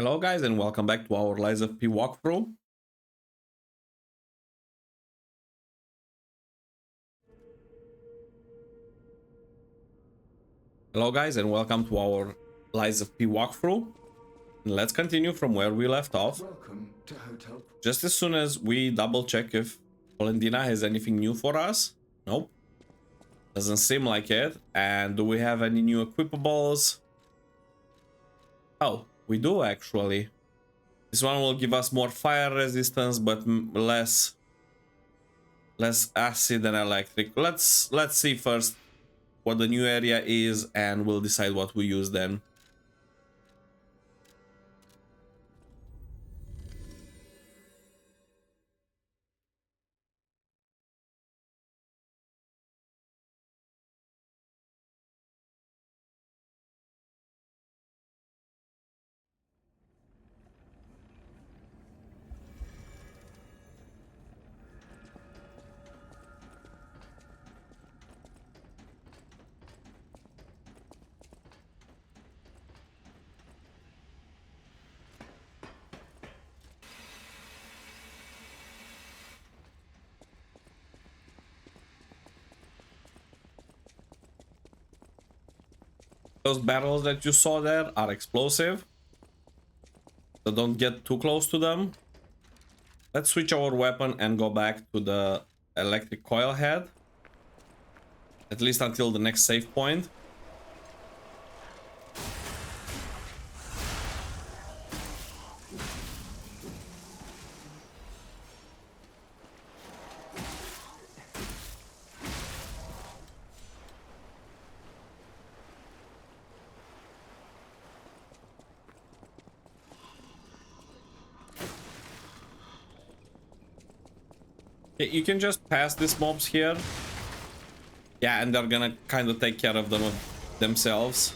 Hello guys and welcome back to our Lies of P walkthrough. Hello guys and welcome to our Lies of P walkthrough. Let's continue from where we left off. Welcome to Hotel. Just as soon as we double check if Valentina has anything new for us. Nope. Doesn't seem like it. And do we have any new equipables? Oh, we do actually. This one will give us more fire resistance, but less acid and electric. Let's see first what the new area is, and we'll decide what we use then. Those barrels that you saw there are explosive, so don't get too close to them. Let's switch our weapon and go back to the electric coil head, at least until the next save point. You can just pass these mobs here. Yeah, and they're gonna kind of take care of them themselves.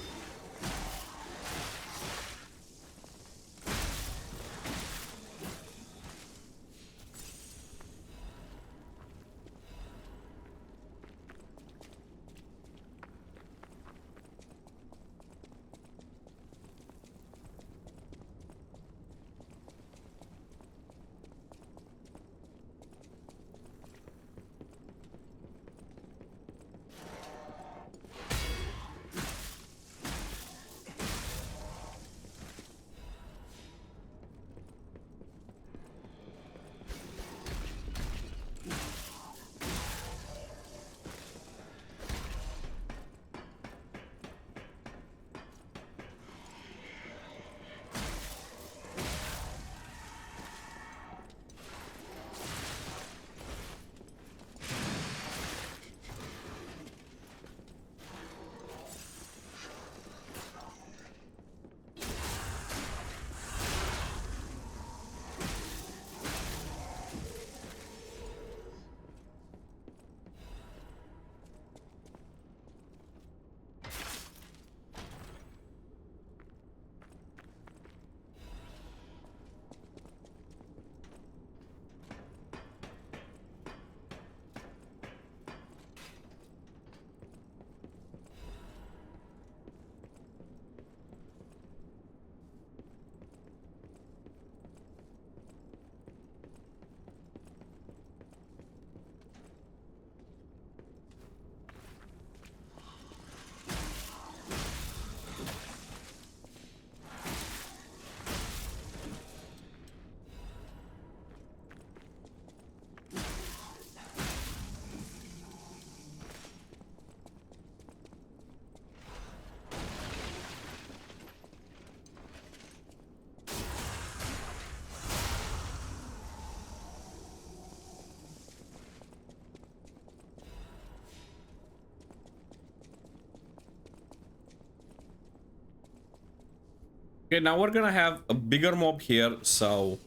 Okay, now we're gonna have a bigger mob here, so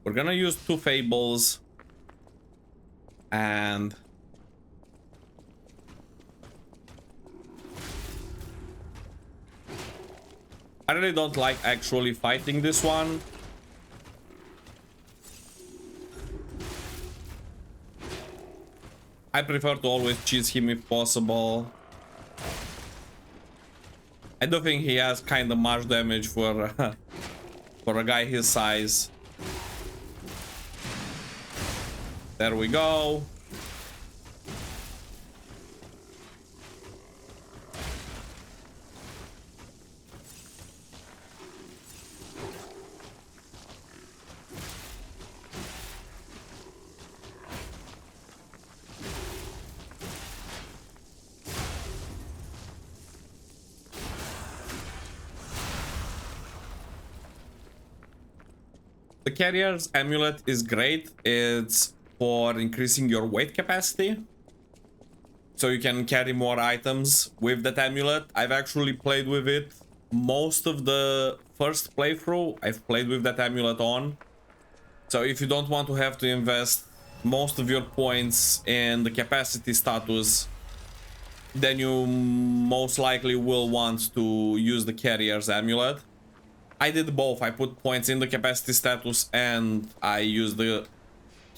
we're gonna use two fables and I really don't like actually fighting this one. I prefer to always cheese him if possible. I don't think he has kind of much damage for for a guy his size. There we go. The carrier's amulet is great. It's for increasing your weight capacity, so you can carry more items with that amulet. I've actually played with it most of the first playthrough. I've played with that amulet on, so if you don't want to have to invest most of your points in the capacity status, then you most likely will want to use the carrier's amulet. I did both. I put points in the capacity status and I used the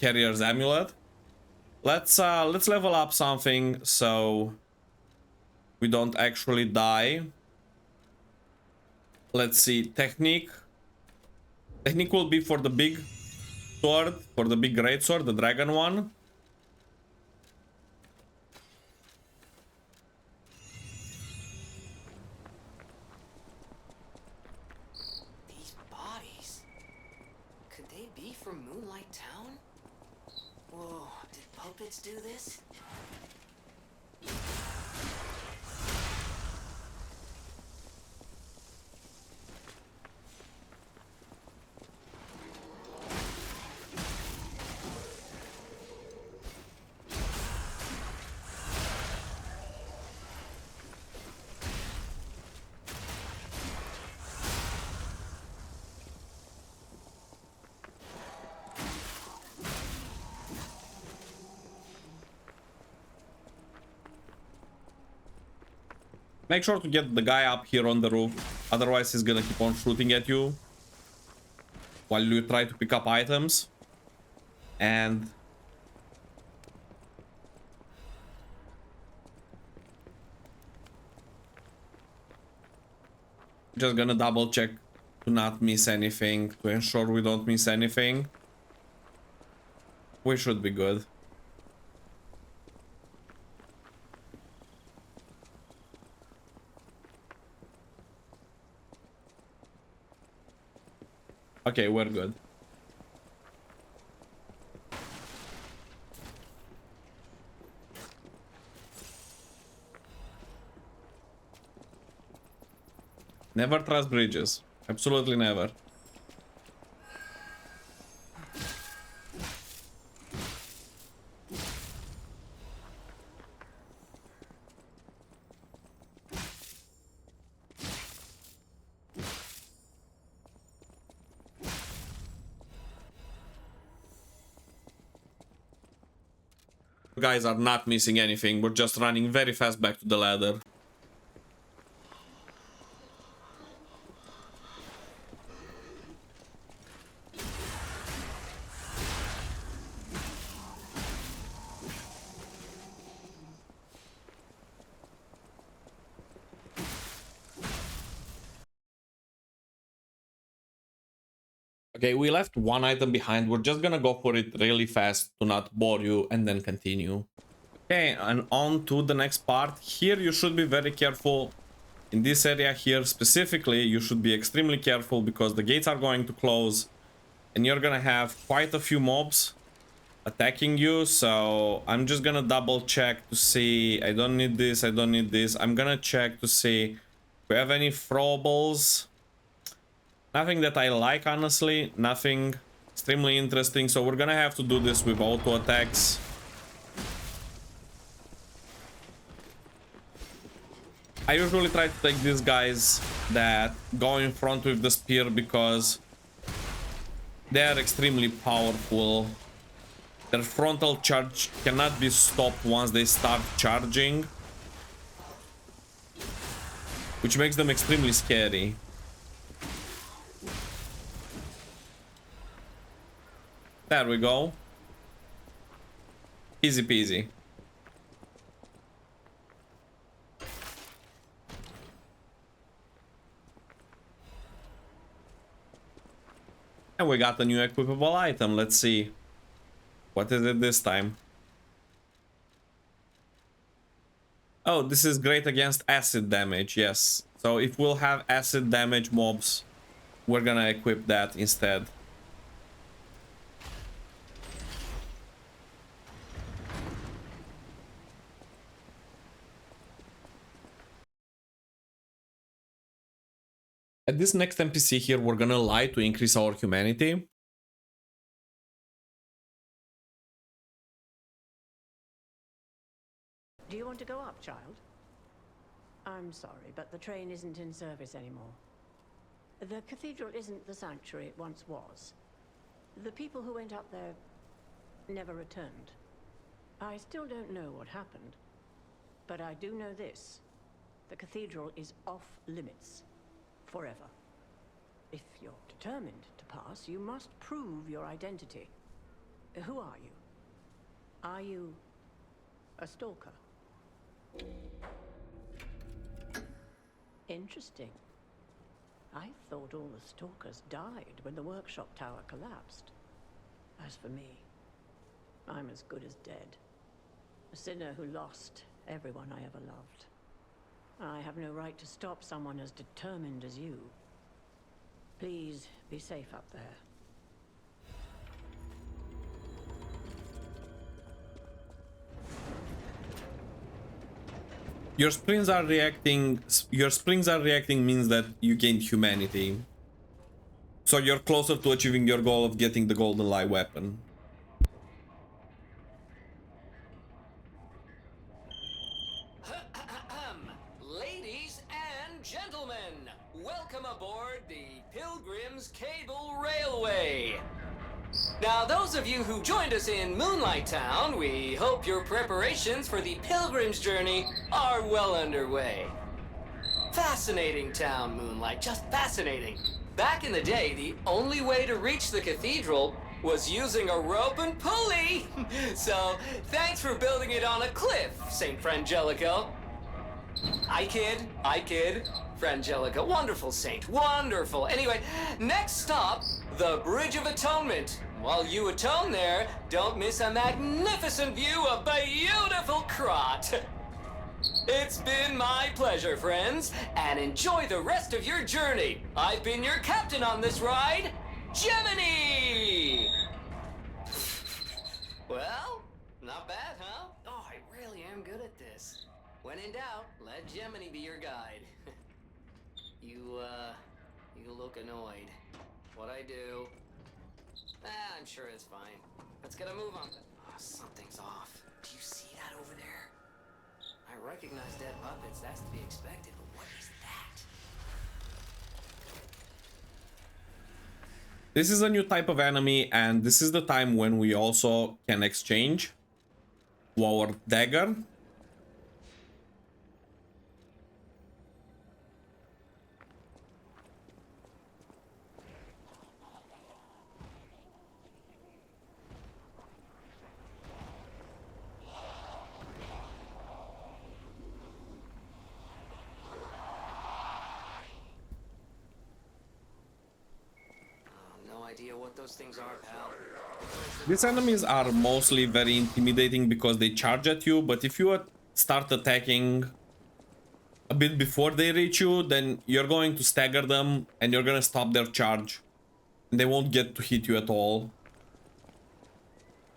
carrier's amulet. Let's level up something so we don't actually die. Let's see. Technique will be for the big sword, for the big great sword, the dragon one. These bodies, could they be from Moonlight Town? Whoa, did puppets do this? Make sure to get the guy up here on the roof, otherwise he's gonna keep on shooting at you while you try to pick up items. And just gonna double check to not miss anything, to ensure we don't miss anything. We should be good. Okay, we're good. Never trust bridges. Absolutely never. Guys are not missing anything. We're just running very fast back to the ladder. Okay, we left one item behind. We're just gonna go for it really fast to not bore you and then continue. Okay, and on to the next part. Here you should be very careful. In this area here specifically, you should be extremely careful because the gates are going to close and you're gonna have quite a few mobs attacking you. So I'm just gonna double check to see. I don't need this, I don't need this. I'm gonna check to see if we have any throwables. Nothing that I like, honestly. Nothing extremely interesting. So we're gonna have to do this with auto attacks. I usually try to take these guys that go in front with the spear because they are extremely powerful. Their frontal charge cannot be stopped once they start charging, which makes them extremely scary. There we go. Easy peasy. And we got a new equipable item. Let's see. What is it this time? Oh, this is great against acid damage, yes. So if we'll have acid damage mobs, we're gonna equip that instead. At this next NPC here, we're gonna lie to increase our humanity. Do you want to go up, child? I'm sorry, but the train isn't in service anymore. The cathedral isn't the sanctuary it once was. The people who went up there never returned. I still don't know what happened, but I do know this. The cathedral is off limits. Forever. If you're determined to pass, you must prove your identity. Who are you? Are you a stalker? Interesting. I thought all the stalkers died when the workshop tower collapsed. As for me, I'm as good as dead. A sinner who lost everyone I ever loved. I have no right to stop someone as determined as you. Please be safe up there. Your springs are reacting. Your springs are reacting means that you gained humanity. So you're closer to achieving your goal of getting the golden light weapon. Ladies and gentlemen, welcome aboard the Pilgrim's Cable Railway. Now, those of you who joined us in Moonlight Town, we hope your preparations for the Pilgrim's journey are well underway. Fascinating town, Moonlight, just fascinating. Back in the day, the only way to reach the cathedral was using a rope and pulley. So, thanks for building it on a cliff, St. Frangelico. I kid. Frangelico, wonderful saint, wonderful. Anyway, next stop, the Bridge of Atonement. While you atone there, don't miss a magnificent view of beautiful Krot. It's been my pleasure, friends, and enjoy the rest of your journey. I've been your captain on this ride, Gemini! Well, not bad, huh? Oh, I really am good at this. When in doubt, let Gemini be your guide. You look annoyed. What I do? I'm sure it's fine. Let's get a move on. Oh, something's off. Do you see that over there? I recognize dead puppets. That's to be expected, but what is that? This is a new type of enemy, and this is the time when we also can exchange our dagger. What those things are, pal. These enemies are mostly very intimidating because they charge at you, but if you start attacking a bit before they reach you, then you're going to stagger them and you're gonna stop their charge. And they won't get to hit you at all.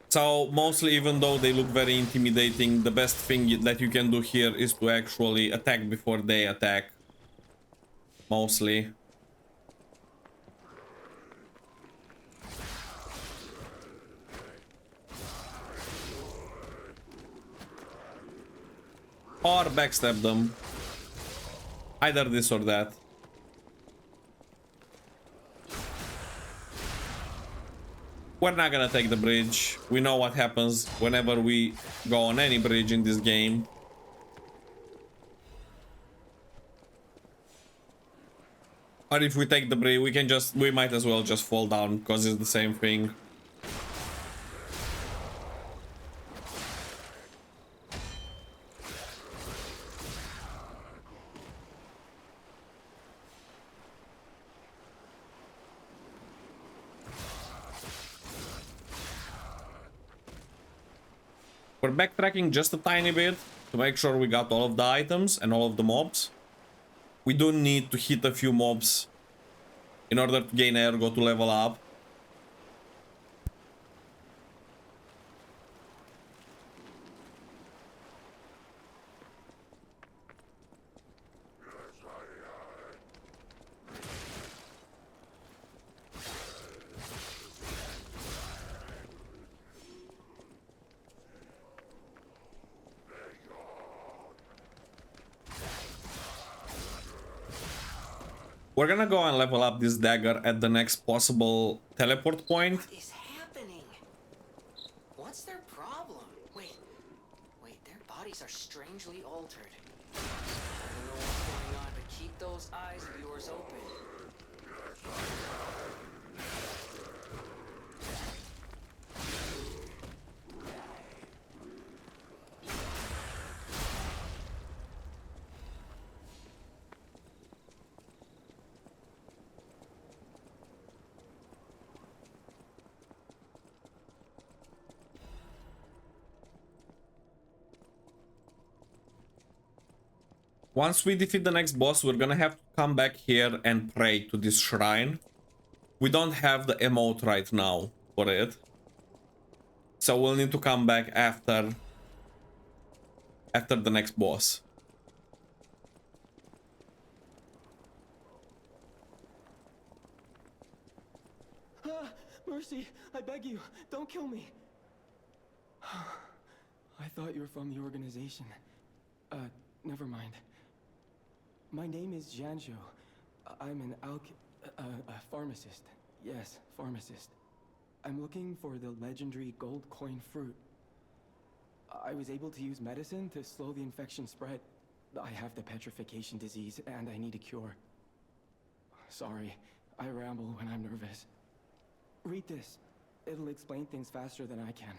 So mostly, even though they look very intimidating, the best thing that you can do here is to actually attack before they attack. Mostly. Or backstab them. Either this or that. We're not gonna take the bridge. We know what happens whenever we go on any bridge in this game. Or if we take the bridge, we might as well just fall down because it's the same thing. We're backtracking just a tiny bit to make sure we got all of the items and all of the mobs. We do need to hit a few mobs in order to gain ergo to level up. We're gonna go and level up this dagger at the next possible teleport point. What is happening? What's their problem? Wait, their bodies are strangely altered. I don't know what's going on, but keep those eyes of yours open. Once we defeat the next boss, we're gonna have to come back here and pray to this shrine. We don't have the emote right now for it, so we'll need to come back after the next boss. Mercy, I beg you, don't kill me. I thought you were from the organization. Never mind. My name is Giangio. I'm an a pharmacist. Yes, pharmacist. I'm looking for the legendary gold coin fruit. I was able to use medicine to slow the infection spread. I have the petrification disease, and I need a cure. Sorry, I ramble when I'm nervous. Read this. It'll explain things faster than I can.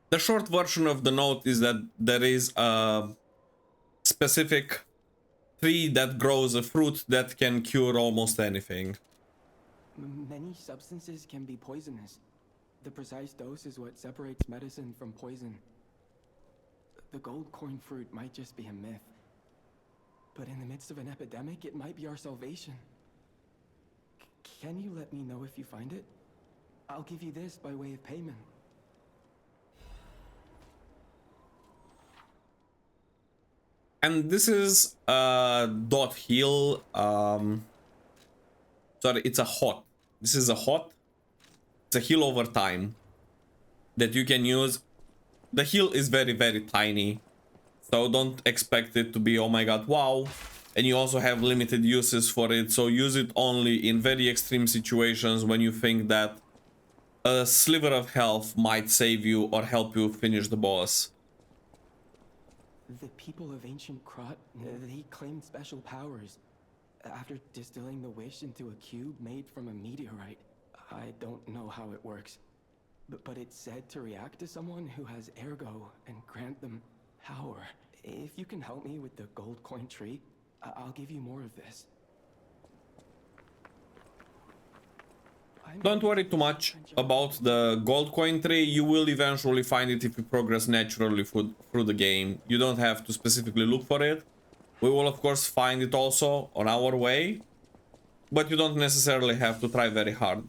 The short version of the note is that there is a specific tree that grows a fruit that can cure almost anything. Many substances can be poisonous. The precise dose is what separates medicine from poison. The gold coin fruit might just be a myth. But in the midst of an epidemic, it might be our salvation. Can you let me know if you find it? I'll give you this by way of payment. And this is a dot heal. Sorry, it's a hot. This is a hot. It's a heal over time that you can use. The heal is very, very tiny, so don't expect it to be, oh my god, wow. And you also have limited uses for it, so use it only in very extreme situations when you think that a sliver of health might save you or help you finish the boss. The people of ancient Krot, they claimed special powers. After distilling the wish into a cube made from a meteorite. I don't know how it works. But it's said to react to someone who has ergo and grant them power. If you can help me with the gold coin tree, I'll give you more of this. Don't worry too much about the gold coin tree. You will eventually find it if you progress naturally through the game. You don't have to specifically look for it. We will of course find it also on our way, but you don't necessarily have to try very hard.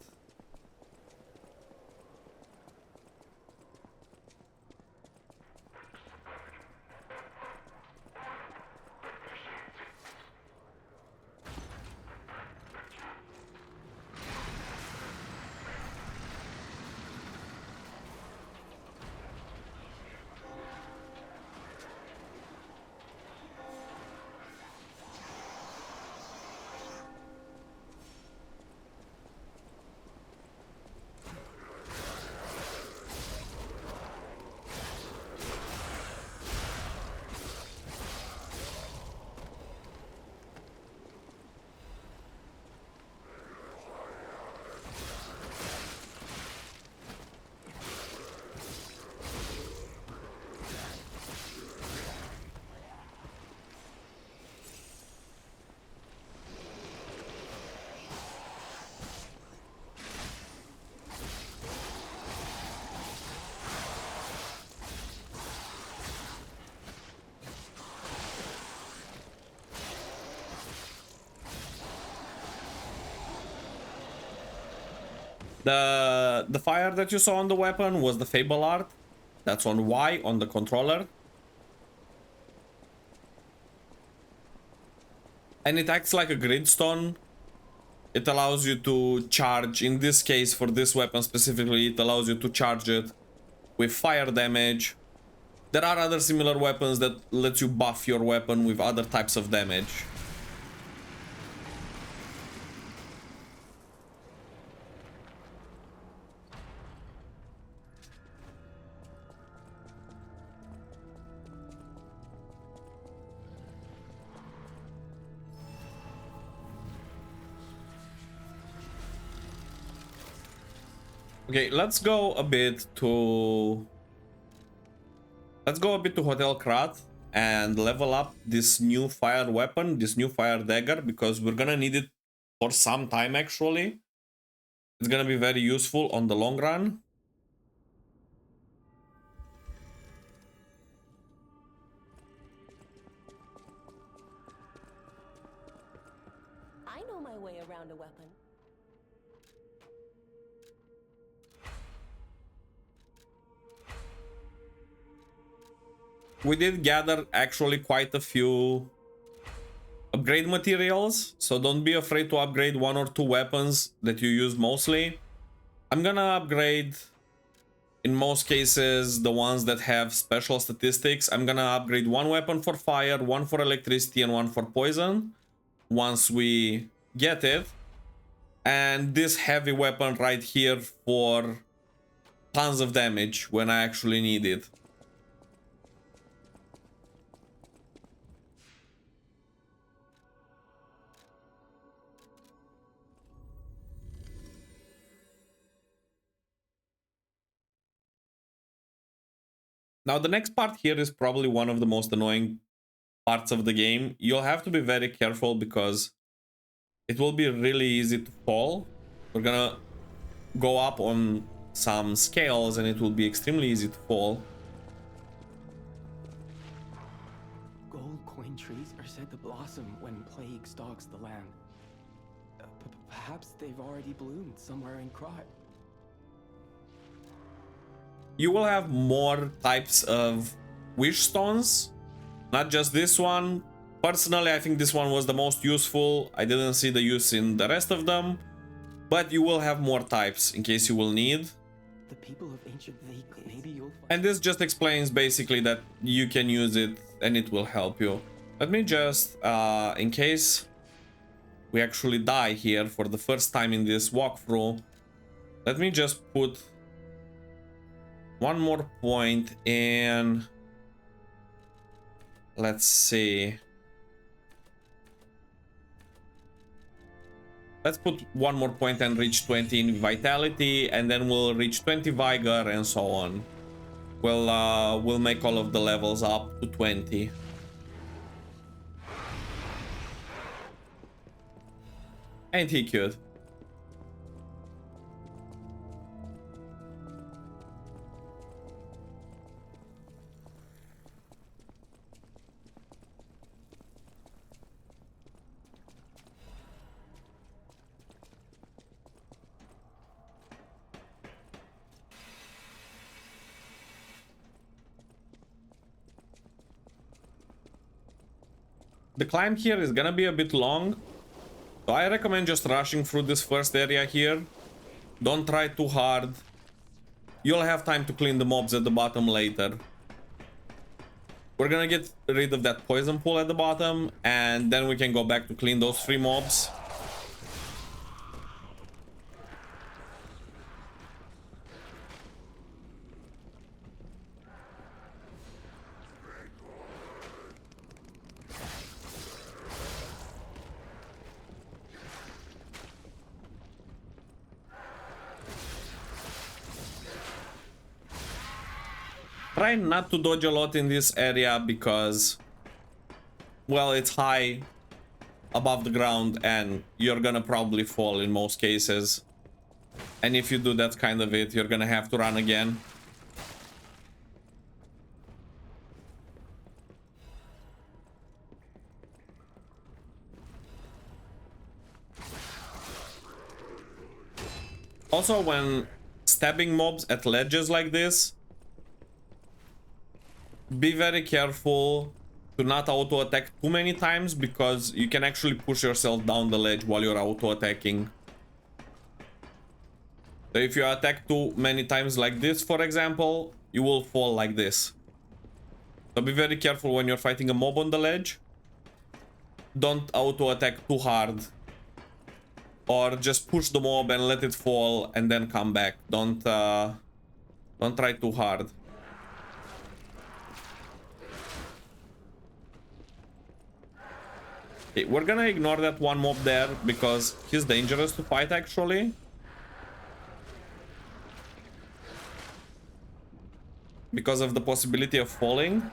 The fire that you saw on the weapon was the Fable art. That's on Y on the controller. And it acts like a gridstone. It allows you to charge, in this case for this weapon specifically, it allows you to charge it with fire damage. There are other similar weapons that let you buff your weapon with other types of damage. Okay, let's go a bit to Hotel Krat and level up this new fire weapon, this new fire dagger, because we're gonna need it for some time actually. It's gonna be very useful on the long run. I know my way around a weapon. We did gather actually quite a few upgrade materials, so don't be afraid to upgrade 1 or 2 weapons that you use mostly. I'm gonna upgrade, in most cases, the ones that have special statistics. I'm gonna upgrade 1 weapon for fire, 1 for electricity, and 1 for poison once we get it. And this heavy weapon right here for tons of damage when I actually need it. Now, the next part here is probably one of the most annoying parts of the game. You'll have to be very careful because it will be really easy to fall. We're gonna go up on some scales and it will be extremely easy to fall. Gold coin trees are said to blossom when plague stalks the land. Perhaps they've already bloomed somewhere in Krat. You will have more types of wish stones, not just this one. Personally, I think this one was the most useful. I didn't see the use in the rest of them, but you will have more types in case you will need. The people of ancient maybe you'll find. And this just explains basically that you can use it and it will help you. Let me just, in case we actually die here for the first time in this walkthrough, let me just put 1 more point in. Let's see. Let's put 1 more point and reach 20 in vitality, and then we'll reach 20 vigor and so on. We'll make all of the levels up to 20. Ain't he cute? The climb here is gonna be a bit long, so I recommend just rushing through this first area here. Don't try too hard. You'll have time to clean the mobs at the bottom later. We're gonna get rid of that poison pool at the bottom, and then we can go back to clean those 3 mobs. Try not to dodge a lot in this area because, well, it's high above the ground and you're gonna probably fall in most cases. And if you do that kind of it, you're gonna have to run again. Also, when stabbing mobs at ledges like this, be very careful to not auto-attack too many times, because you can actually push yourself down the ledge while you're auto-attacking. So if you attack too many times like this, for example, you will fall like this. So be very careful when you're fighting a mob on the ledge. Don't auto-attack too hard. Or just push the mob and let it fall and then come back. Don't try too hard. Okay, we're gonna ignore that one mob there because he's dangerous to fight actually. Because of the possibility of falling.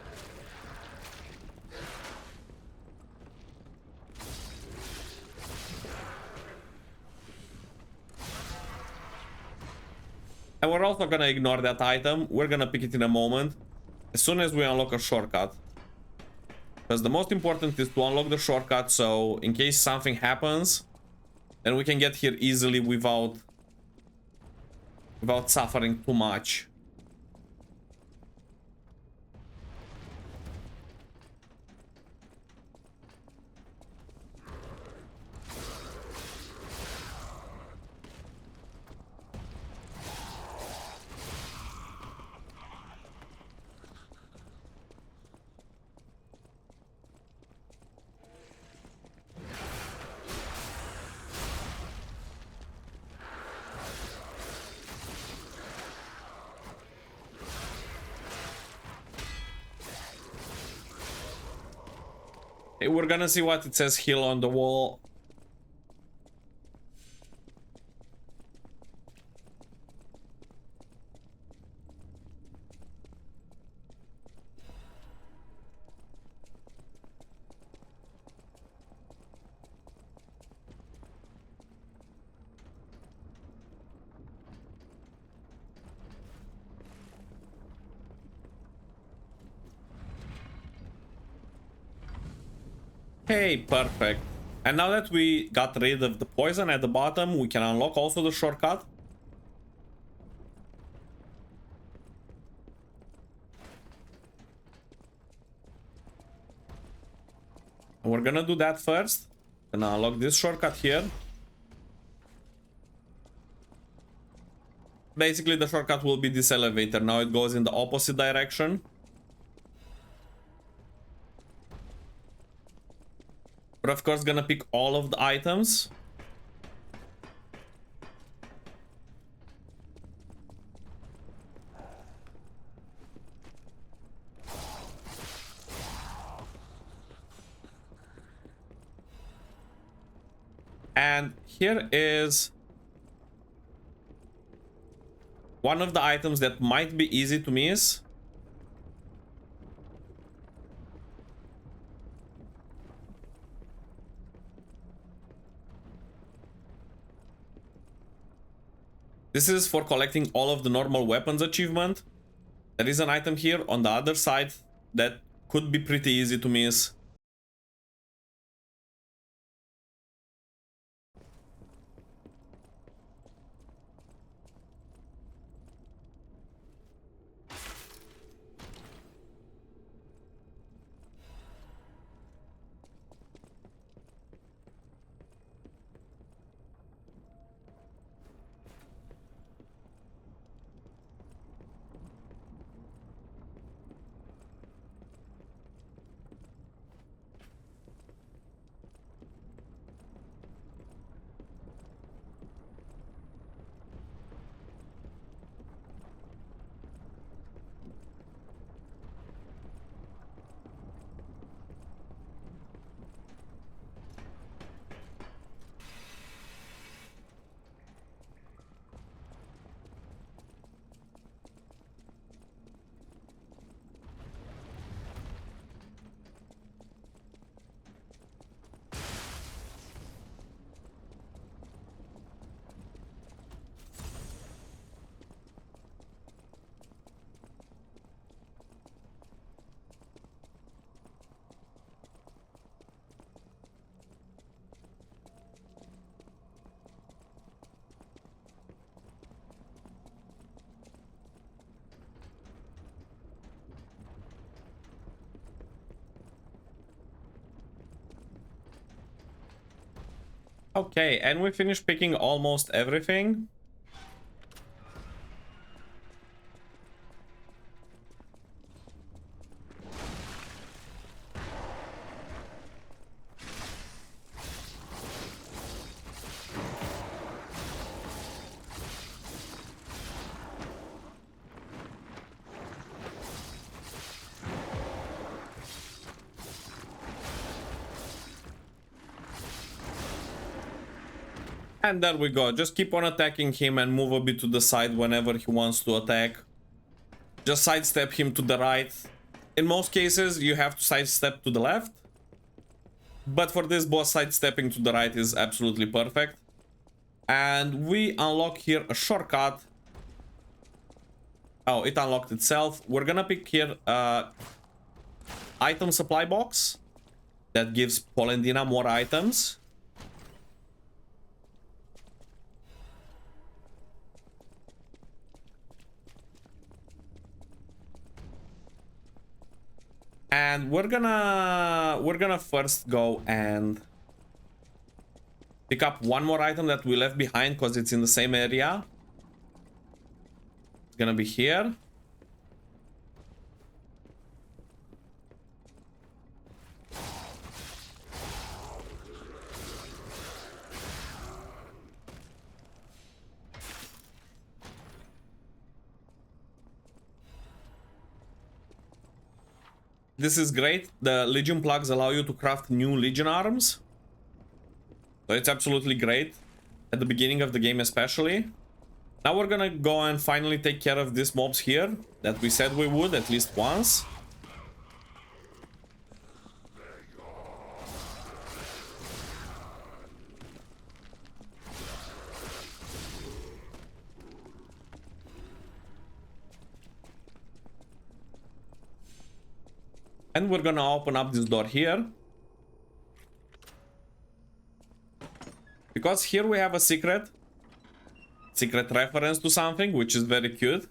And we're also gonna ignore that item. We're gonna pick it in a moment. As soon as we unlock a shortcut. Because the most important is to unlock the shortcut, so in case something happens, then we can get here easily without suffering too much. We're gonna see what it says heal on the wall. Hey, perfect. And now that we got rid of the poison at the bottom, we can unlock also the shortcut. And we're gonna do that first. Gonna unlock this shortcut here. Basically, the shortcut will be this elevator. Now it goes in the opposite direction. We're of course gonna pick all of the items. And here is one of the items that might be easy to miss. This is for collecting all of the normal weapons achievement. There is an item here on the other side that could be pretty easy to miss. Okay, and we finished picking almost everything. And there we go. Just keep on attacking him and move a bit to the side whenever he wants to attack. Just sidestep him to the right. In most cases, you have to sidestep to the left. But for this boss, sidestepping to the right is absolutely perfect. And we unlock here a shortcut. Oh, it unlocked itself. We're gonna pick here item supply box. That gives Polendina more items. And we're gonna first go and pick up one more item that we left behind because it's in the same area. It's gonna be here. This is great. The Legion plugs allow you to craft new Legion arms. So it's absolutely great. At the beginning of the game especially. Now we're gonna go and finally take care of these mobs here. That we said we would at least once. And we're gonna open up this door here. Because here we have a secret reference to something, which is very cute.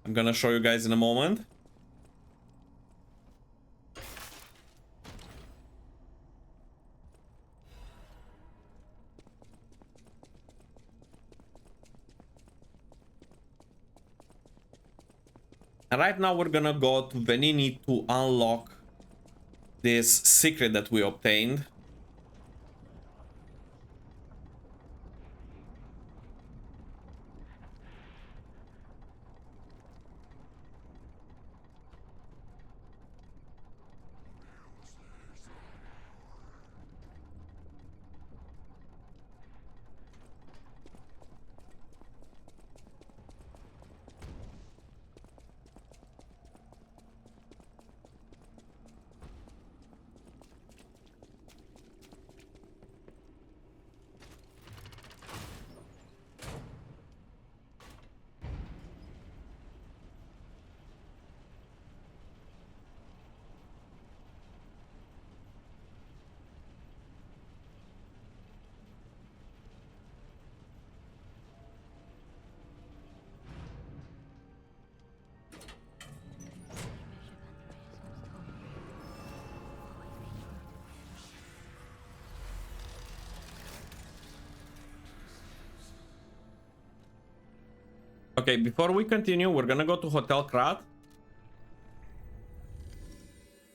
I'm gonna show you guys in a moment. And right now we're gonna go to Venini to unlock this secret that we obtained. Okay, before we continue, we're gonna go to Hotel Krat.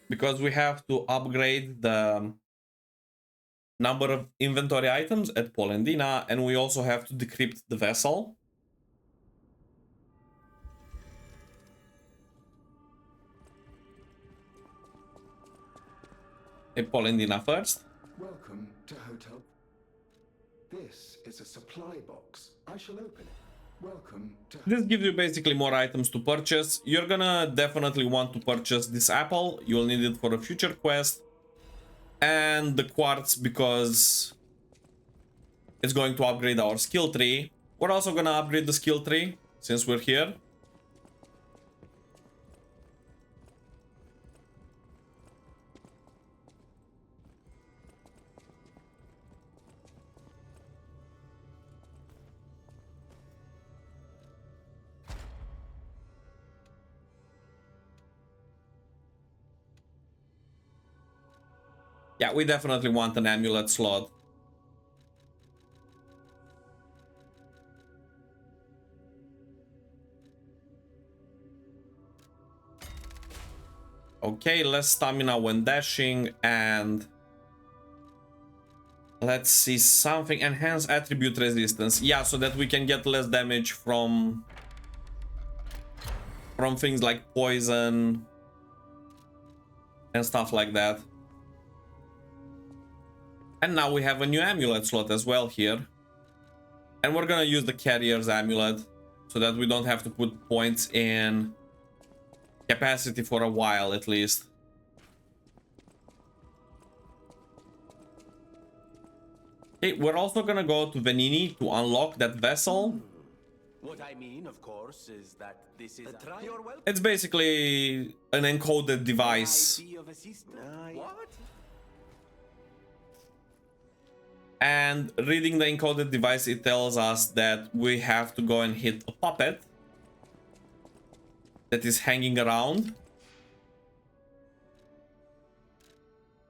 Because we have to upgrade the number of inventory items at Polendina, and we also have to decrypt the vessel. At Polendina first. Welcome to Hotel. This is a supply box. I shall open it. Welcome to... This gives you basically more items to purchase. You're gonna definitely want to purchase this apple. You'll need it for a future quest. And the quartz because it's going to upgrade our skill tree. We're also gonna upgrade the skill tree since we're here. Yeah, we definitely want an amulet slot. Okay, less stamina when dashing, and let's see something. Enhance attribute resistance. Yeah, so that we can get less damage from things like poison and stuff like that. And now we have a new amulet slot as well here. And we're gonna use the carrier's amulet so that we don't have to put points in capacity for a while at least. Okay, we're also gonna go to Venini to unlock that vessel. What I mean, of course, is that this is your welcome. It's basically an encoded device. What? And reading the encoded device, it tells us that we have to go and hit a puppet that is hanging around.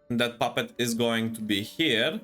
And that puppet is going to be here.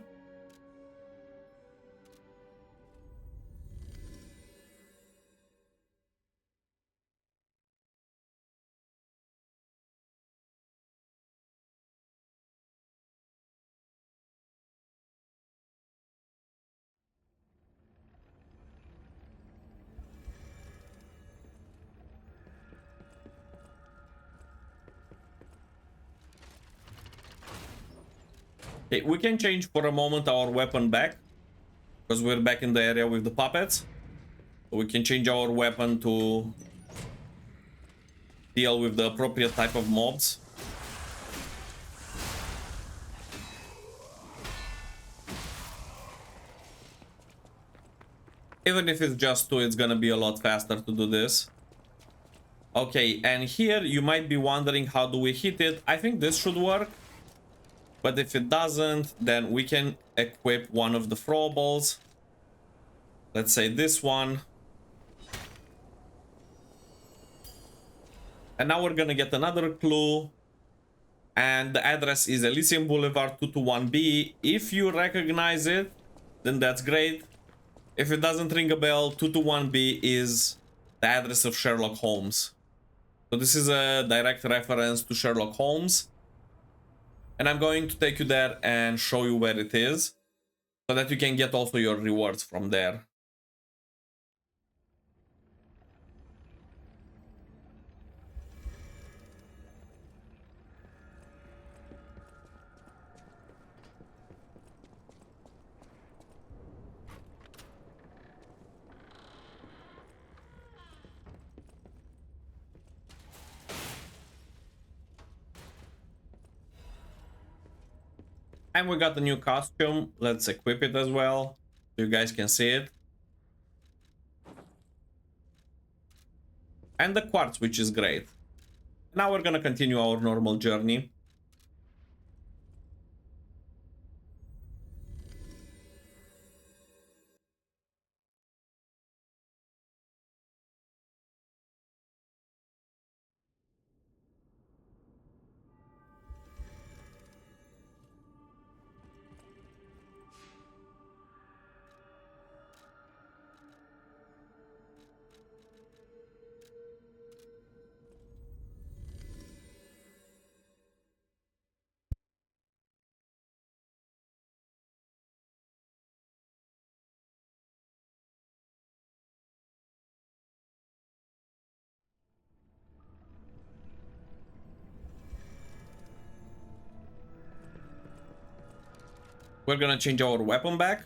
Okay, we can change for a moment our weapon back because we're back in the area with the puppets. So we can change our weapon to deal with the appropriate type of mobs. Even if it's just 2, it's gonna be a lot faster to do this. Okay, and here you might be wondering, how do we hit it? I think this should work. But if it doesn't, then we can equip one of the throwables. Let's say this one. And now we're gonna get another clue. And the address is Elysium Boulevard 221B. If you recognize it, then that's great. If it doesn't ring a bell, 221B is the address of Sherlock Holmes. So this is a direct reference to Sherlock Holmes. And I'm going to take you there and show you where it is, so that you can get also your rewards from there. And we got the new costume. Let's equip it as well, so you guys can see it. And the quartz, which is great. Now we're gonna continue our normal journey. We're gonna change our weapon back.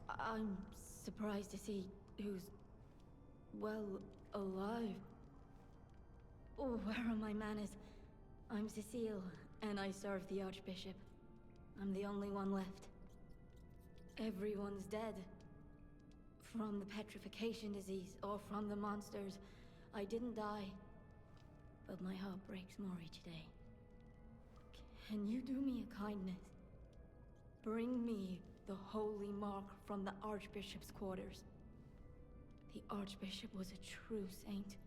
I'm surprised to see who's, well, alive. Oh, where are my manners? I'm Cecile, and I serve the Archbishop. I'm the only one left. Everyone's dead. From the petrification disease, or from the monsters. I didn't die. But my heart breaks more each day. Can you do me a kindness? Bring me the Holy Mark from the Archbishop's quarters. The Archbishop was a true saint.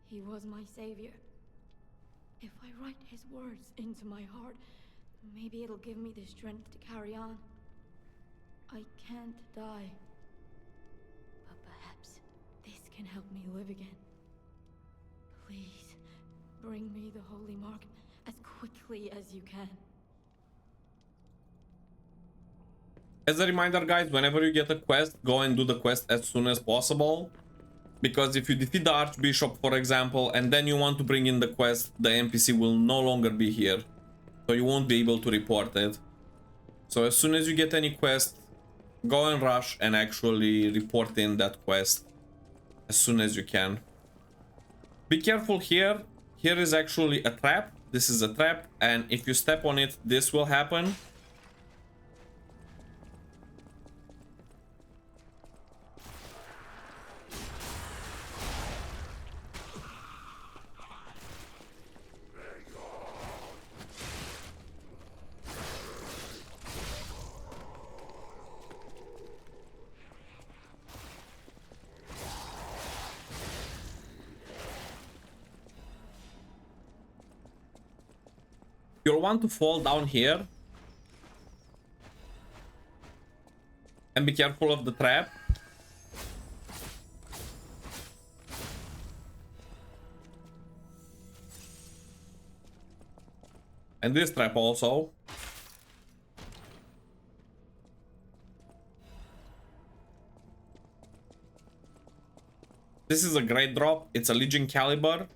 He was my savior. If I write his words into my heart, maybe it'll give me the strength to carry on. I can't die. help me live again. Please, bring me the Holy Mark as quickly as you can. As a reminder, guys, whenever you get a quest, go and do the quest as soon as possible. Because if you defeat the Archbishop, for example, and then you want to bring in the quest, the NPC will no longer be here. So you won't be able to report it. So as soon as you get any quest, go and rush and actually report in that quest as soon as you can. Be careful here. Here is actually a trap. This is a trap, and if you step on it, this will happen. You'll want to fall down here and be careful of the trap. And this trap also. This is a great drop. It's a Legion caliber.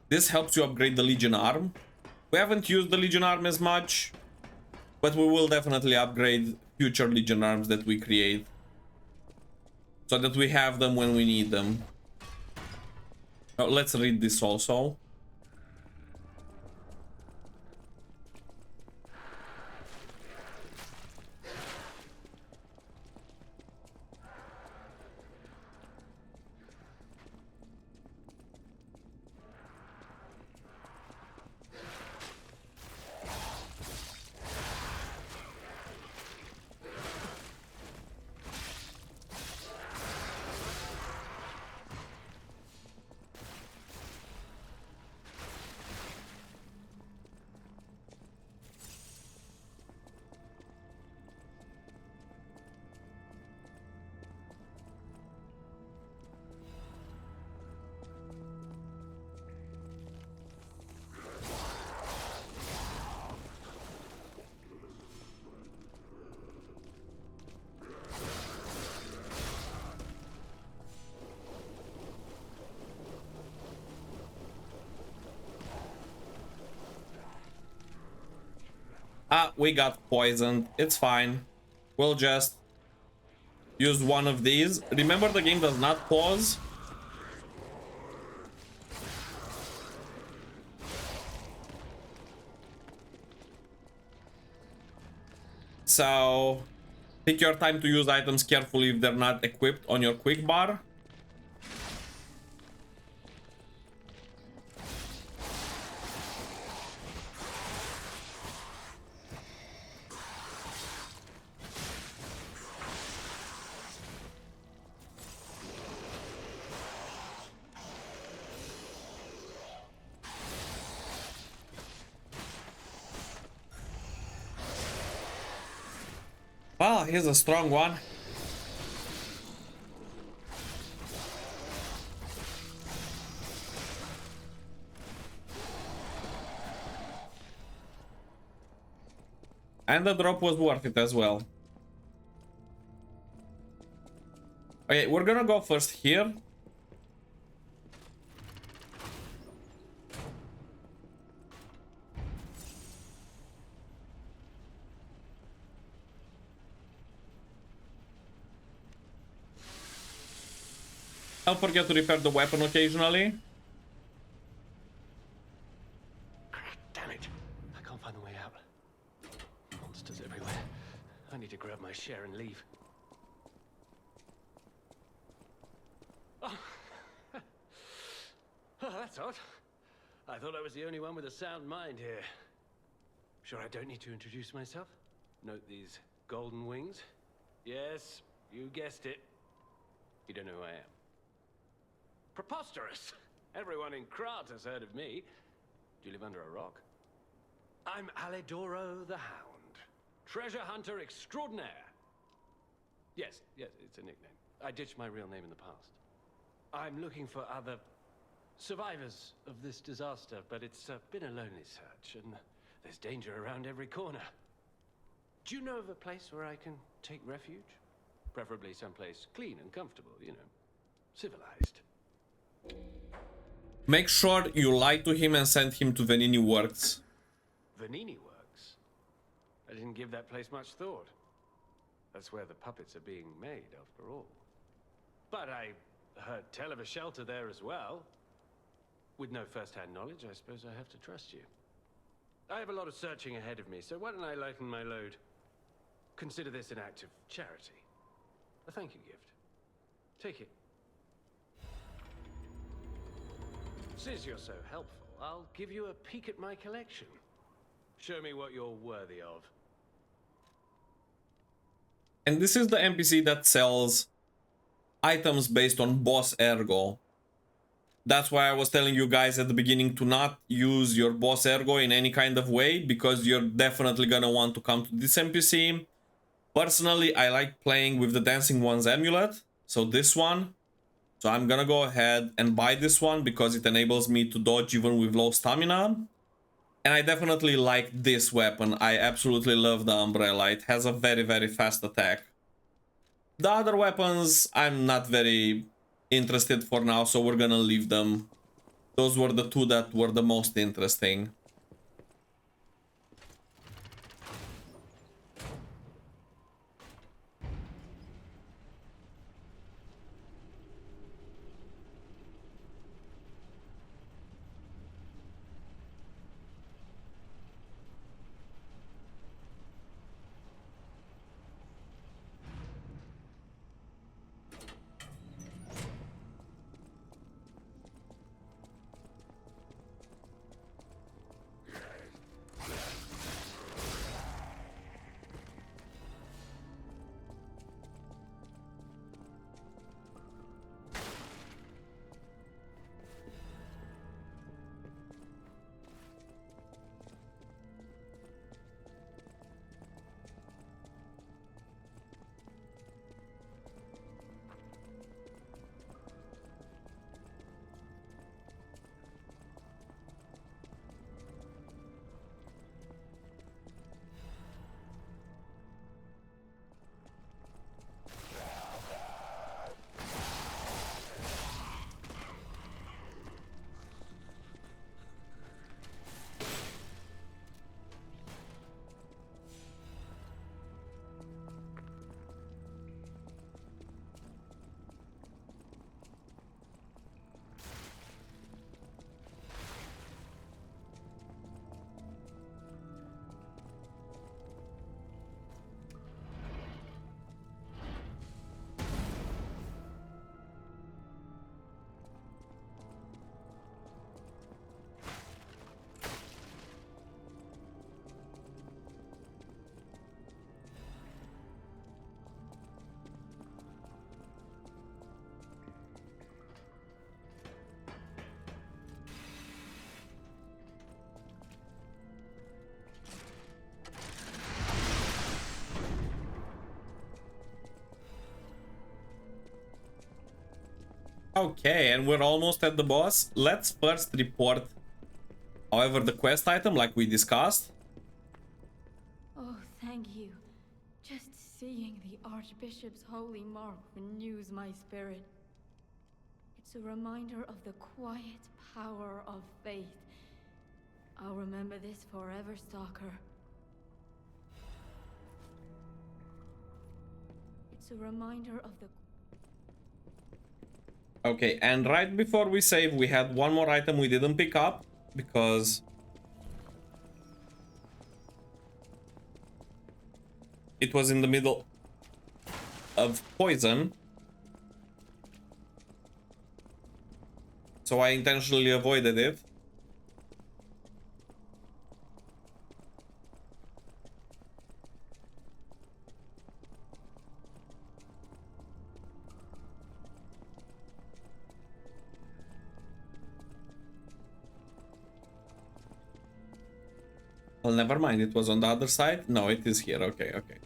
This helps you upgrade the Legion arm. We haven't used the Legion arm as much, but we will definitely upgrade future Legion arms that we create, so that we have them when we need them. Now, let's read this also. We got poisoned. It's fine. We'll just use one of these. Remember, the game does not pause. So take your time to use items carefully if they're not equipped on your quick bar. Well, here's a strong one. And the drop was worth it as well. Okay, we're gonna go first here. Don't forget to repair the weapon occasionally. Damn it! I can't find the way out. Monsters everywhere. I need to grab my share and leave. Oh, that's odd. I thought I was the only one with a sound mind here. Sure I don't need to introduce myself? Note these golden wings? Yes, you guessed it. You don't know who I am. Preposterous! Everyone in Krat has heard of me. Do you live under a rock? I'm Alidoro the Hound. Treasure hunter extraordinaire. Yes, it's a nickname. I ditched my real name in the past. I'm looking for other survivors of this disaster, but it's been a lonely search, and there's danger around every corner. Do you know of a place where I can take refuge? Preferably someplace clean and comfortable, you know, civilized. Make sure you lie to him and send him to Venini Works. Venini Works? I didn't give that place much thought. That's where the puppets are being made, after all. But I heard tell of a shelter there as well. With no first-hand knowledge, I suppose I have to trust you. I have a lot of searching ahead of me, so why don't I lighten my load? Consider this an act of charity. A thank you gift. Take it. Since you're so helpful, I'll give you a peek at my collection. Show me what you're worthy of. And this is the NPC that sells items based on boss ergo. That's why I was telling you guys at the beginning to not use your boss ergo in any kind of way, because you're definitely gonna want to come to this NPC. Personally, I like playing with the Dancing One's amulet, so this one. So I'm gonna go ahead and buy this one because it enables me to dodge even with low stamina. And I definitely like this weapon. I absolutely love the umbrella. It has a very, very fast attack. The other weapons, I'm not very interested for now, so we're gonna leave them. Those were the two that were the most interesting. Okay, and we're almost at the boss. Let's first report, however, the quest item like we discussed. Oh, thank you. Just seeing the Archbishop's Holy Mark renews my spirit. It's a reminder of the quiet power of faith. I'll remember this forever, Stalker. It's a reminder of the... Okay, and right before we save, we had one more item we didn't pick up because it was in the middle of poison. So I intentionally avoided it. Well, never mind, it was on the other side. No, it is here. Okay, okay.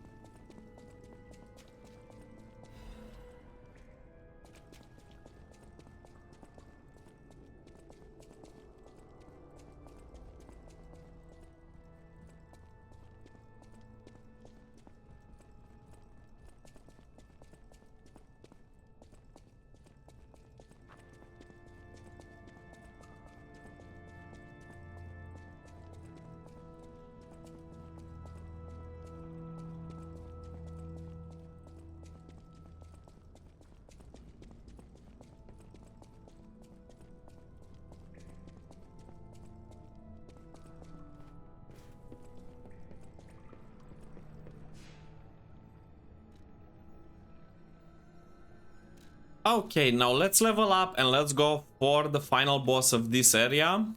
Okay, now let's level up and let's go for the final boss of this area.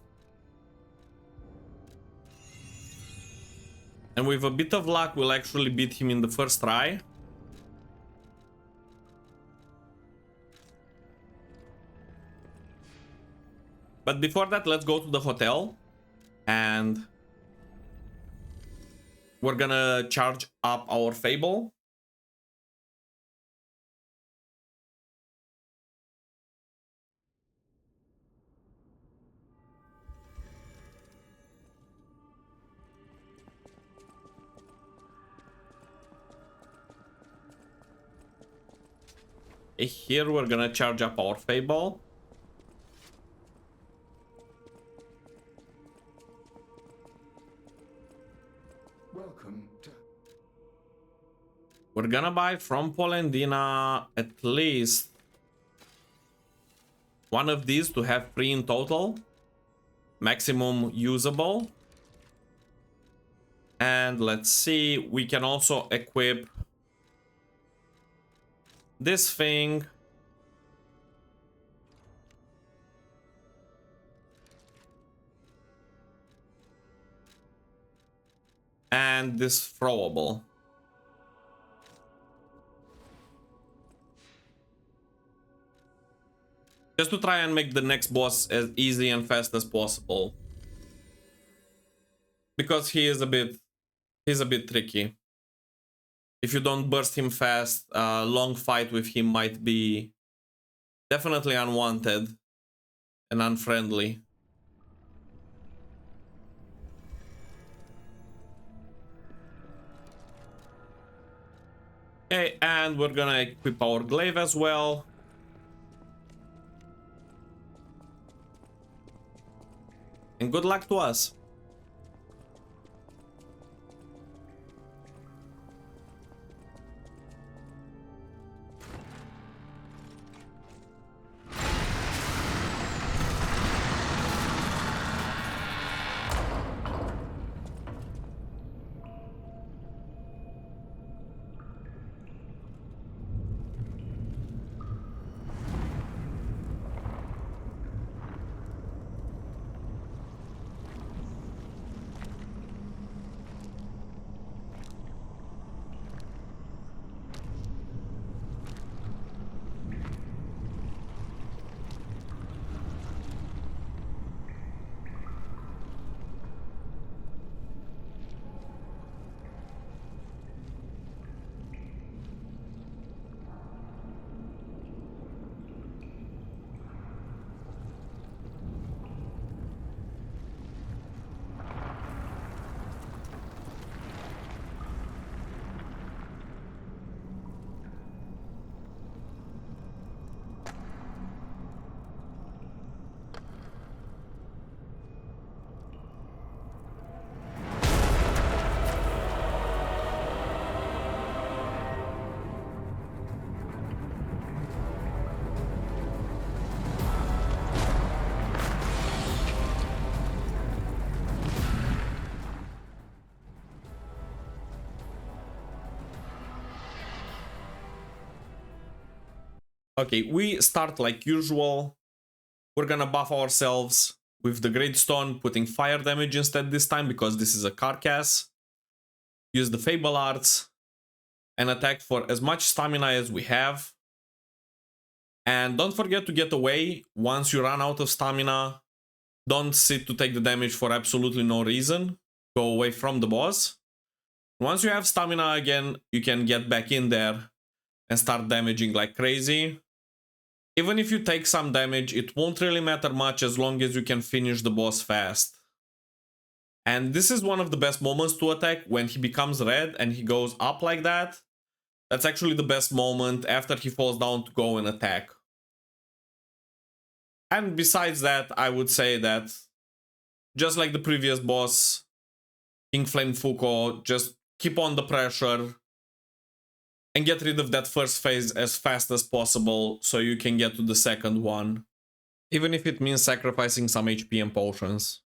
And with a bit of luck, we'll actually beat him in the first try. But before that, let's go to the hotel. And we're gonna charge up our Fable. Here we're gonna charge up our Fable. Welcome to... We're gonna buy from Polendina at least one of these to have 3 in total. Maximum usable. And let's see, we can also equip this thing. And this throwable. Just to try and make the next boss as easy and fast as possible. Because he's a bit tricky. If you don't burst him fast, a long fight with him might be definitely unwanted and unfriendly. Okay, and we're gonna equip our glaive as well. And good luck to us. Okay, we start like usual. We're gonna buff ourselves with the Great Stone, putting fire damage instead this time because this is a Carcass. Use the Fable Arts and attack for as much stamina as we have. And don't forget to get away once you run out of stamina. Don't sit to take the damage for absolutely no reason. Go away from the boss. Once you have stamina again, you can get back in there and start damaging like crazy. Even if you take some damage, it won't really matter much as long as you can finish the boss fast. And this is one of the best moments to attack, when he becomes red and he goes up like that. That's actually the best moment after he falls down to go and attack. And besides that, I would say that just like the previous boss, King Flame Fuko, just keep on the pressure and get rid of that first phase as fast as possible so you can get to the second one, even if it means sacrificing some HP and potions.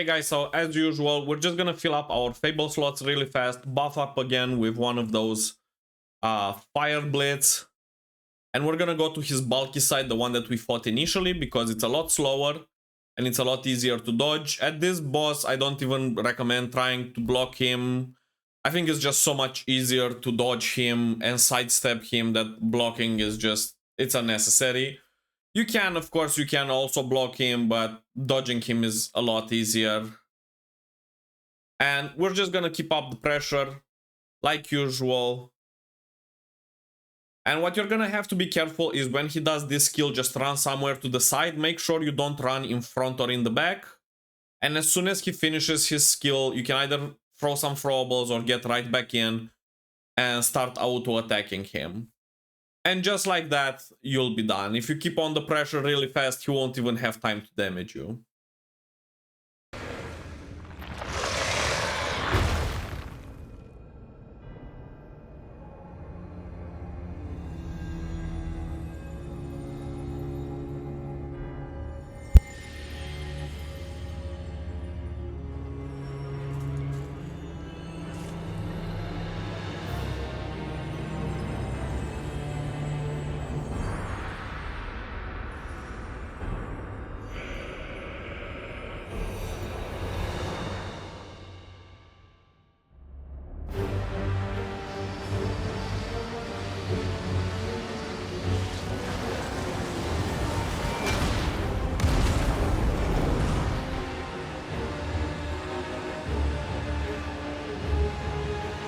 Okay guys, so as usual, we're just gonna fill up our Fable slots really fast, buff up again with one of those Fire Blitz. And we're gonna go to his bulky side, the one that we fought initially, because it's a lot slower and it's a lot easier to dodge. At this boss, I don't even recommend trying to block him. I think it's just so much easier to dodge him and sidestep him that blocking is just, it's unnecessary. You can, of course, you can also block him, but dodging him is a lot easier. And we're just gonna keep up the pressure like usual. And what you're gonna have to be careful is when he does this skill, just run somewhere to the side. Make sure you don't run in front or in the back. And as soon as he finishes his skill, you can either throw some throwables or get right back in and start auto-attacking him. And just like that, you'll be done. If you keep on the pressure really fast, he won't even have time to damage you.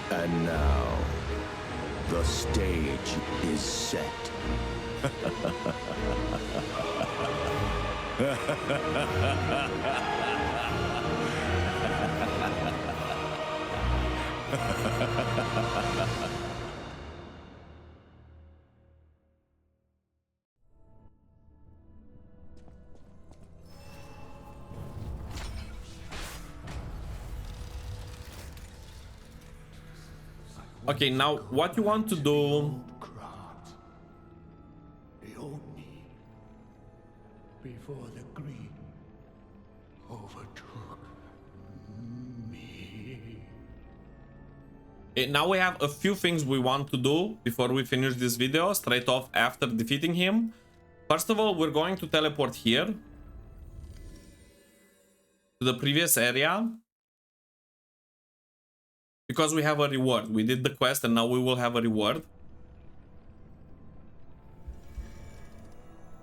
And now, the stage is set. Okay, now what you want to do... Before the greed overtook me. Now we have a few things we want to do before we finish this video, straight off after defeating him. First of all, we're going to teleport here to the previous area, because we have a reward. We did the quest and now we will have a reward.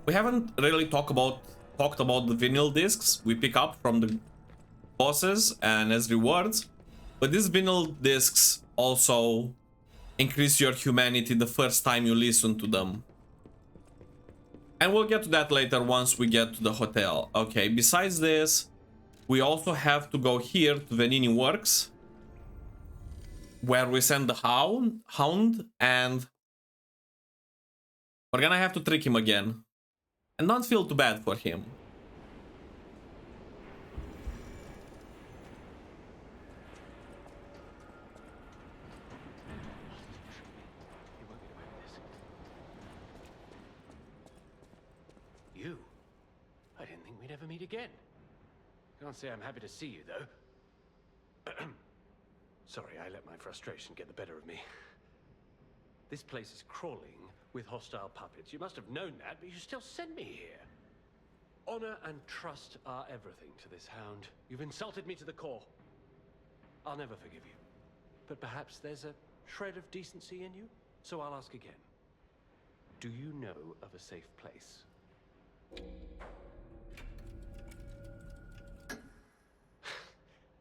We haven't really talked about the vinyl discs we pick up from the bosses and as rewards, but these vinyl discs also increase your humanity the first time you listen to them. And we'll get to that later once we get to the hotel. Okay, besides this, we also have to go here to Venini Works, where we send the hound, and we're gonna have to trick him again. And don't feel too bad for him. You? I didn't think we'd ever meet again. Can't say I'm happy to see you, though. Sorry, I let my frustration get the better of me. This place is crawling with hostile puppets. You must have known that, but you still sent me here. Honor and trust are everything to this hound. You've insulted me to the core. I'll never forgive you. But perhaps there's a shred of decency in you? So I'll ask again. Do you know of a safe place?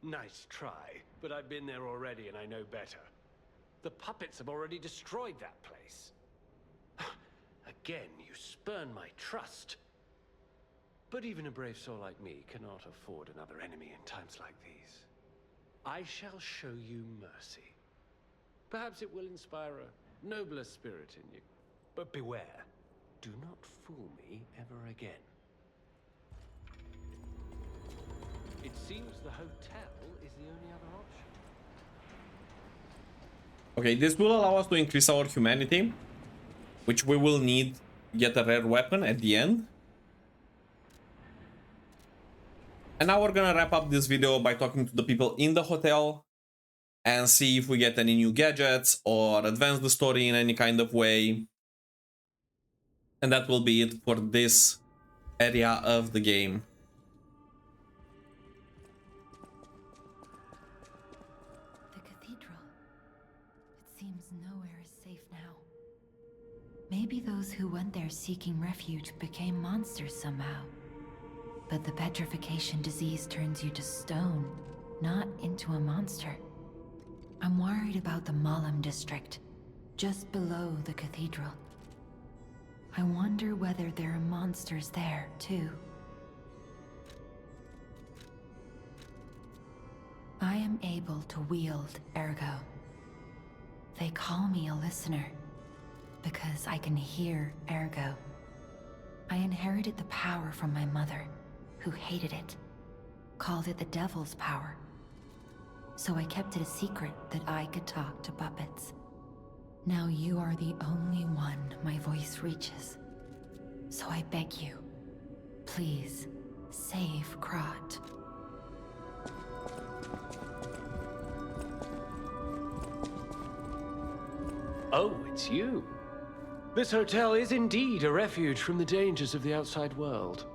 Nice try, but I've been there already and I know better. The puppets have already destroyed that place. Again, you spurn my trust. But even a brave soul like me cannot afford another enemy in times like these. I shall show you mercy. Perhaps it will inspire a nobler spirit in you. But beware, do not fool me ever again. It seems the hotel is the only other option. Okay, this will allow us to increase our humanity, which we will need to get a rare weapon at the end. And now we're gonna wrap up this video by talking to the people in the hotel and see if we get any new gadgets or advance the story in any kind of way. And that will be it for this area of the game. The cathedral. It seems nowhere is safe now. Maybe those who went there seeking refuge became monsters somehow. But the petrification disease turns you to stone, not into a monster. I'm worried about the Malam district, just below the cathedral. I wonder whether there are monsters there, too. I am able to wield Ergo. They call me a listener, because I can hear Ergo. I inherited the power from my mother, who hated it, called it the devil's power. So I kept it a secret that I could talk to puppets. Now you are the only one my voice reaches. So I beg you, please, save Krat. Oh, it's you. This hotel is indeed a refuge from the dangers of the outside world.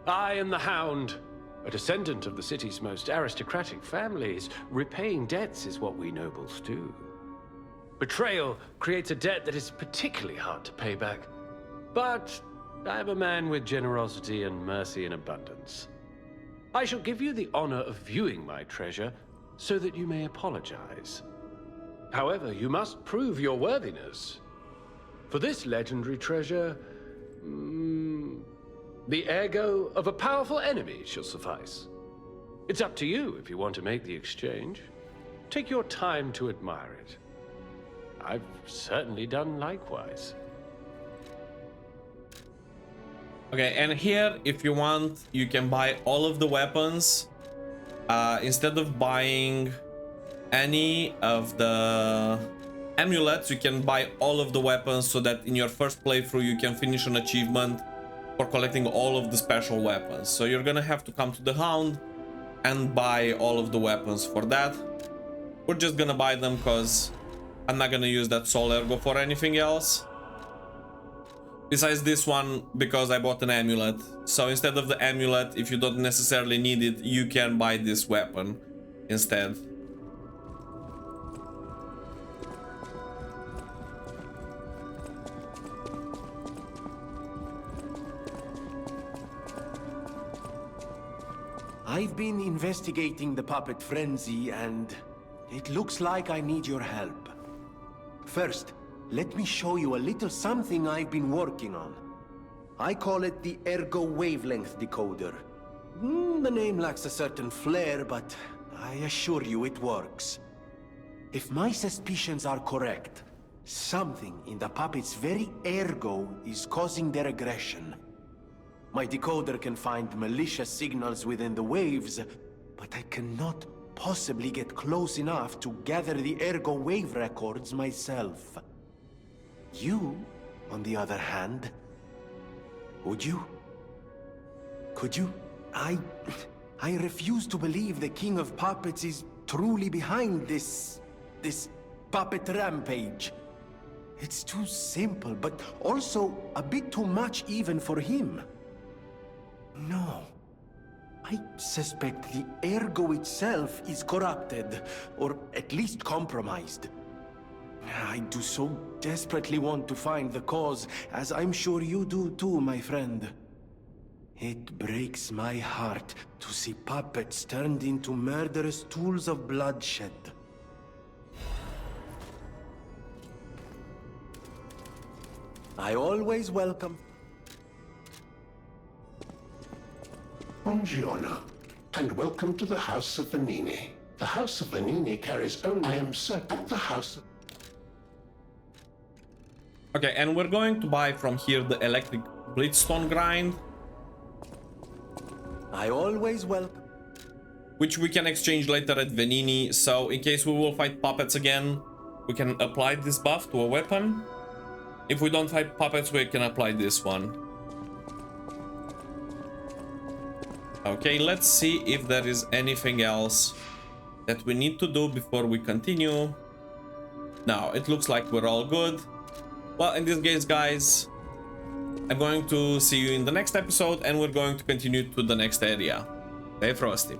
I am the Hound, a descendant of the city's most aristocratic families. Repaying debts is what we nobles do. Betrayal creates a debt that is particularly hard to pay back. But I am a man with generosity and mercy in abundance. I shall give you the honor of viewing my treasure so that you may apologize. However, you must prove your worthiness. For this legendary treasure, the ergo of a powerful enemy shall suffice. It's up to you if you want to make the exchange. Take your time to admire it. I've certainly done likewise. Okay, and here, if you want, you can buy all of the weapons. Instead of buying any of the amulets, you can buy all of the weapons so that in your first playthrough you can finish an achievement for collecting all of the special weapons. So you're gonna have to come to the Hound and buy all of the weapons for that. We're just gonna buy them because I'm not gonna use that soul ergo for anything else. Besides this one, because I bought an amulet. So instead of the amulet, if you don't necessarily need it, you can buy this weapon instead. I've been investigating the puppet frenzy, and it looks like I need your help. First, let me show you a little something I've been working on. I call it the Ergo Wavelength Decoder. The name lacks a certain flair, but I assure you it works. If my suspicions are correct, something in the puppet's very ergo is causing their aggression. My decoder can find malicious signals within the waves, but I cannot possibly get close enough to gather the ergo wave records myself. You, on the other hand, would you? Could you? I refuse to believe the King of Puppets is truly behind this puppet rampage. It's too simple, but also a bit too much even for him. No. I suspect the ergo itself is corrupted, or at least compromised. I do so desperately want to find the cause, as I'm sure you do too, my friend. It breaks my heart to see puppets turned into murderous tools of bloodshed. I always welcome... Buongiorno, and welcome to the House of Vanini. The House of Vanini carries only... I am certain the House of... Okay, and we're going to buy from here the electric Blitzstone grind. I always welcome... Which we can exchange later at Vanini, so in case we will fight puppets again, we can apply this buff to a weapon. If we don't fight puppets, we can apply this one. Okay, let's see if there is anything else that we need to do before we continue. No, it looks like we're all good. Well, in this case, guys, I'm going to see you in the next episode, and we're going to continue to the next area. Stay frosty.